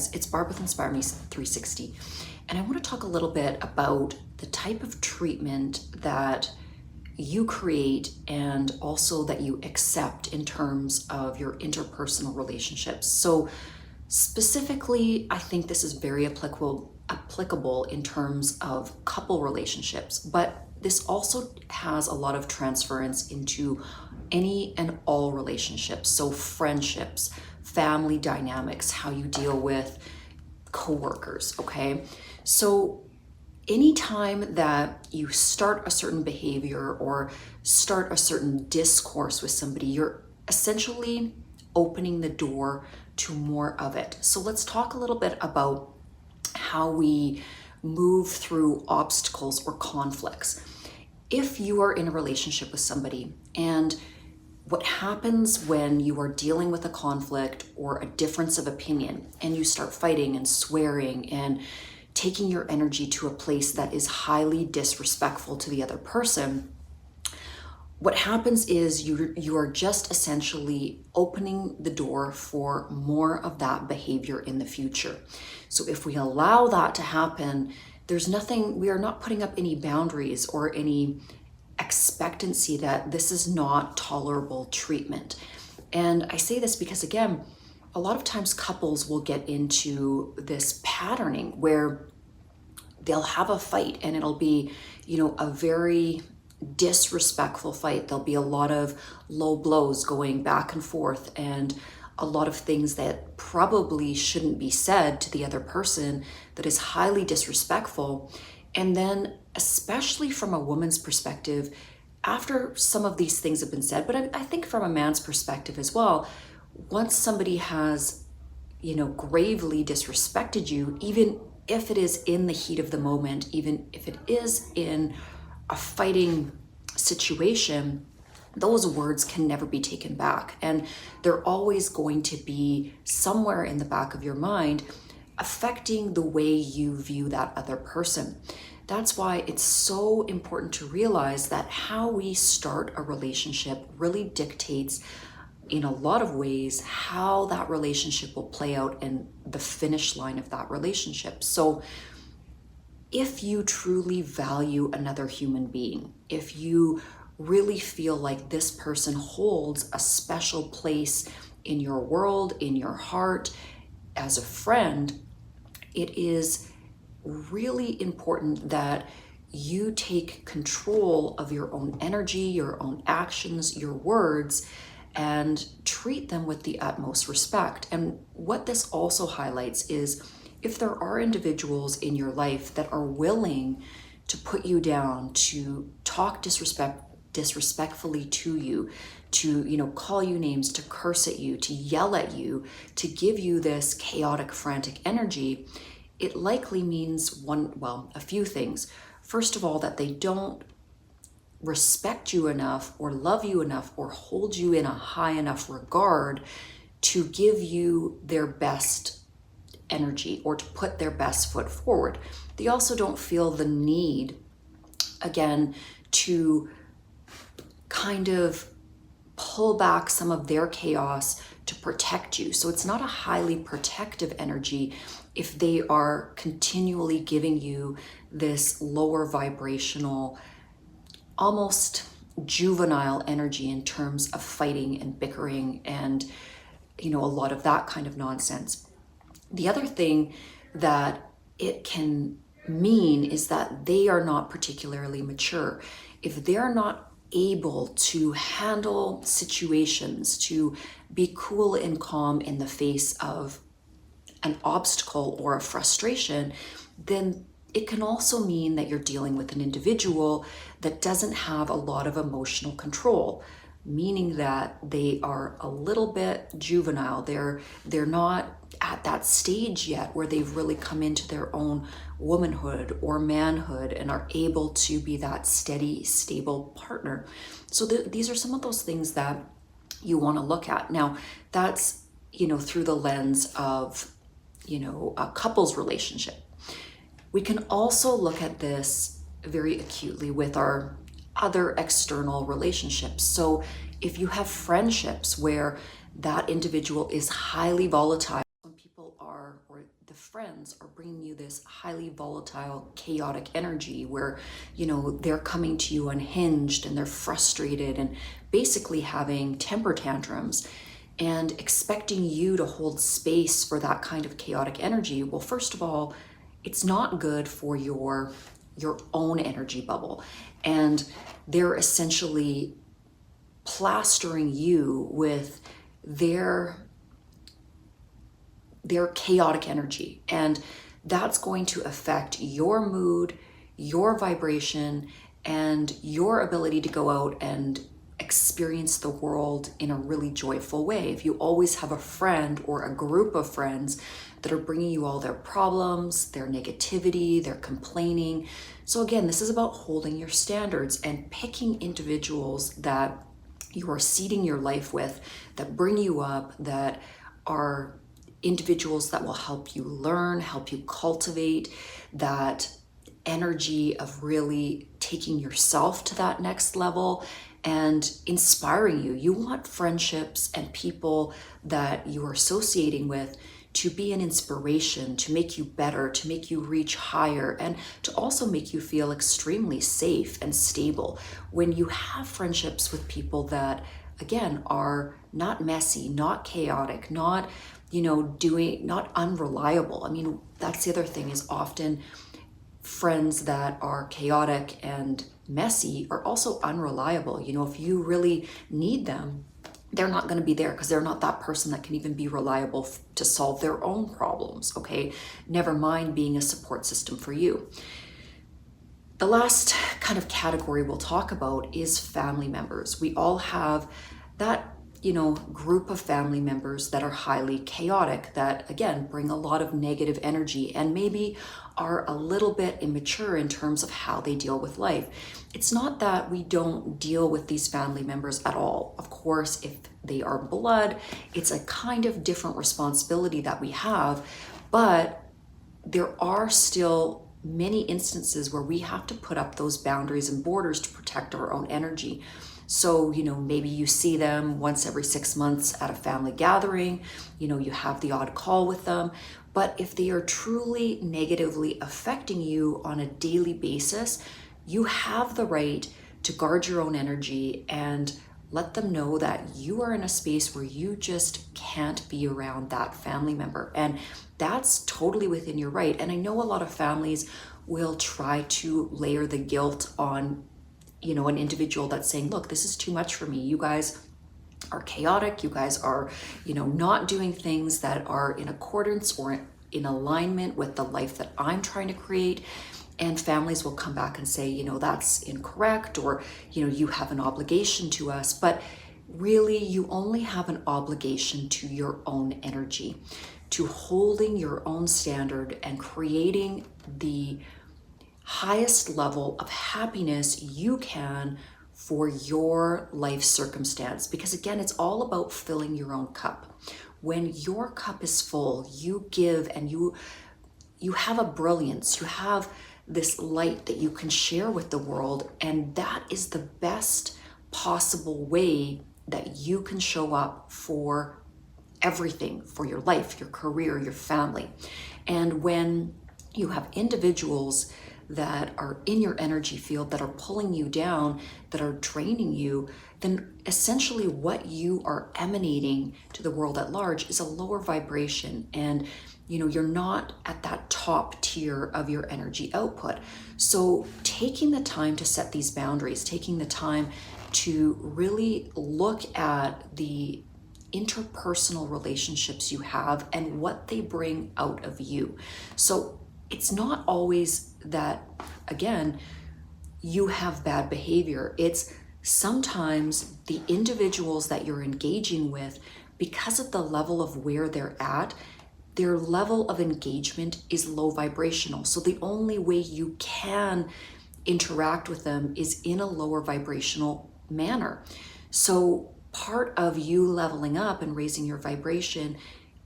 guys, it's Barb with Inspire Me 360, and I want to talk a little bit about the type of treatment that you create and also that you accept in terms of your interpersonal relationships. So specifically, I think this is very applicable in terms of couple relationships, but this also has a lot of transference into any and all relationships. So friendships, family dynamics, how you deal with coworkers, okay? So anytime that you start a certain behavior or start a certain discourse with somebody, you're essentially opening the door to more of it. So let's talk a little bit about how we move through obstacles or conflicts. If you are in a relationship with somebody, and what happens when you are dealing with a conflict or a difference of opinion and you start fighting and swearing and taking your energy to a place that is highly disrespectful to the other person, what happens is you are just essentially opening the door for more of that behavior in the future. So if we allow that to happen, we are not putting up any boundaries or any expectancy that this is not tolerable treatment. And I say this because, again, a lot of times couples will get into this patterning where they'll have a fight and it'll be, a very disrespectful fight. There'll be a lot of low blows going back and forth and a lot of things that probably shouldn't be said to the other person that is highly disrespectful. And then, especially from a woman's perspective, after some of these things have been said, but I think from a man's perspective as well, once somebody has, gravely disrespected you, even if it is in the heat of the moment, even if it is in a fighting situation, those words can never be taken back. And they're always going to be somewhere in the back of your mind, affecting the way you view that other person. That's why it's so important to realize that how we start a relationship really dictates, in a lot of ways, how that relationship will play out in the finish line of that relationship. So if you truly value another human being, if you really feel like this person holds a special place in your world, in your heart, as a friend, it is really important that you take control of your own energy, your own actions, your words, and treat them with the utmost respect. And what this also highlights is if there are individuals in your life that are willing to put you down, to talk disrespectfully to you, to call you names, to curse at you, to yell at you, to give you this chaotic, frantic energy, it likely means a few things. First of all, that they don't respect you enough or love you enough or hold you in a high enough regard to give you their best energy or to put their best foot forward. They also don't feel the need, again, to kind of pull back some of their chaos to protect you. So it's not a highly protective energy if they are continually giving you this lower vibrational, almost juvenile energy in terms of fighting and bickering and, a lot of that kind of nonsense. The other thing that it can mean is that they are not particularly mature. If they're not able to handle situations, to be cool and calm in the face of an obstacle or a frustration, then it can also mean that you're dealing with an individual that doesn't have a lot of emotional control, meaning that they are a little bit juvenile. They're not at that stage yet where they've really come into their own womanhood or manhood and are able to be that steady, stable partner. So these are some of those things that you want to look at. Now, that's, through the lens of, a couple's relationship. We can also look at this very acutely with our other external relationships. So if you have friendships where that individual is highly volatile, when people are, or the friends are bringing you this highly volatile, chaotic energy where, they're coming to you unhinged and they're frustrated and basically having temper tantrums and expecting you to hold space for that kind of chaotic energy. Well, first of all, it's not good for your own energy bubble. And they're essentially plastering you with their chaotic energy, and that's going to affect your mood, your vibration, and your ability to go out and experience the world in a really joyful way. If you always have a friend or a group of friends that are bringing you all their problems, their negativity, their complaining. So again, this is about holding your standards and picking individuals that you are seeding your life with, that bring you up, that are individuals that will help you learn, help you cultivate that energy of really taking yourself to that next level and inspiring you. You want friendships and people that you are associating with to be an inspiration, to make you better, to make you reach higher, and to also make you feel extremely safe and stable. When you have friendships with people that, again, are not messy, not chaotic, not not unreliable. I mean, that's the other thing, is often friends that are chaotic and messy are also unreliable. If you really need them, they're not going to be there because they're not that person that can even be reliable to solve their own problems, okay? Never mind being a support system for you. The last kind of category we'll talk about is family members. We all have that group of family members that are highly chaotic, that again bring a lot of negative energy and maybe are a little bit immature in terms of how they deal with life. It's not that we don't deal with these family members at all. Of course, if they are blood, it's a kind of different responsibility that we have, but there are still many instances where we have to put up those boundaries and borders to protect our own energy. So, maybe you see them once every 6 months at a family gathering, you have the odd call with them. But if they are truly negatively affecting you on a daily basis, you have the right to guard your own energy and let them know that you are in a space where you just can't be around that family member. And that's totally within your right. And I know a lot of families will try to layer the guilt on an individual that's saying, look, this is too much for me. You guys are chaotic. You guys are, not doing things that are in accordance or in alignment with the life that I'm trying to create. And families will come back and say, that's incorrect, or, you have an obligation to us. But really, you only have an obligation to your own energy, to holding your own standard and creating the highest level of happiness you can for your life circumstance. Because again, it's all about filling your own cup. When your cup is full, you give, and you have a brilliance, you have this light that you can share with the world, and that is the best possible way that you can show up for everything, for your life, your career, your family. And when you have individuals that are in your energy field that are pulling you down, that are draining you, then essentially what you are emanating to the world at large is a lower vibration, and you're not at that top tier of your energy output. So taking the time to set these boundaries, taking the time to really look at the interpersonal relationships you have and what they bring out of you. So it's not always that, again, you have bad behavior. It's sometimes the individuals that you're engaging with, because of the level of where they're at, their level of engagement is low vibrational. So the only way you can interact with them is in a lower vibrational manner. So part of you leveling up and raising your vibration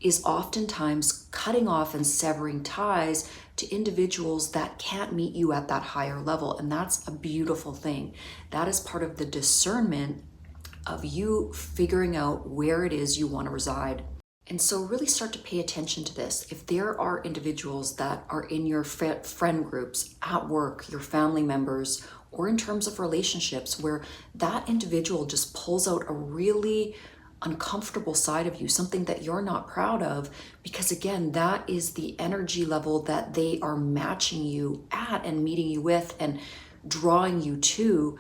is oftentimes cutting off and severing ties to individuals that can't meet you at that higher level. And that's a beautiful thing. That is part of the discernment of you figuring out where it is you want to reside. And so really start to pay attention to this. If there are individuals that are in your friend groups, at work, your family members, or in terms of relationships where that individual just pulls out a really uncomfortable side of you, something that you're not proud of, because again, that is the energy level that they are matching you at and meeting you with and drawing you to,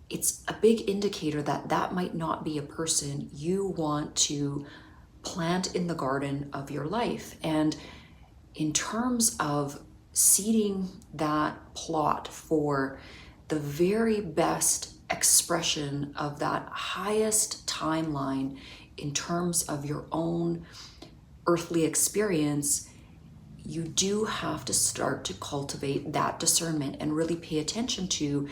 it's a big indicator that that might not be a person you want to plant in the garden of your life. And in terms of seeding that plot for the very best expression of that highest timeline in terms of your own earthly experience, you do have to start to cultivate that discernment and really pay attention to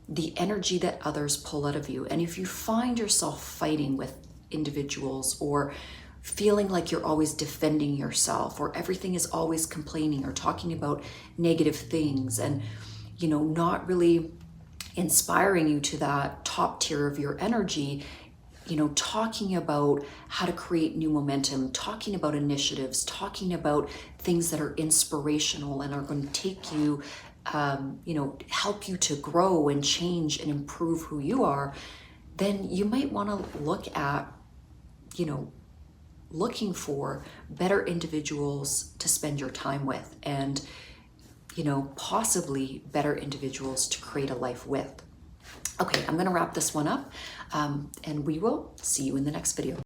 the energy that others pull out of you. And if you find yourself fighting with individuals or feeling like you're always defending yourself or everything is always complaining or talking about negative things and, you know, not really inspiring you to that top tier of your energy, you know, talking about how to create new momentum, talking about initiatives, talking about things that are inspirational and are going to take you, you know, help you to grow and change and improve who you are, then you might want to look at, you know, looking for better individuals to spend your time with and, you know, possibly better individuals to create a life with. Okay, I'm going to wrap this one up and we will see you in the next video.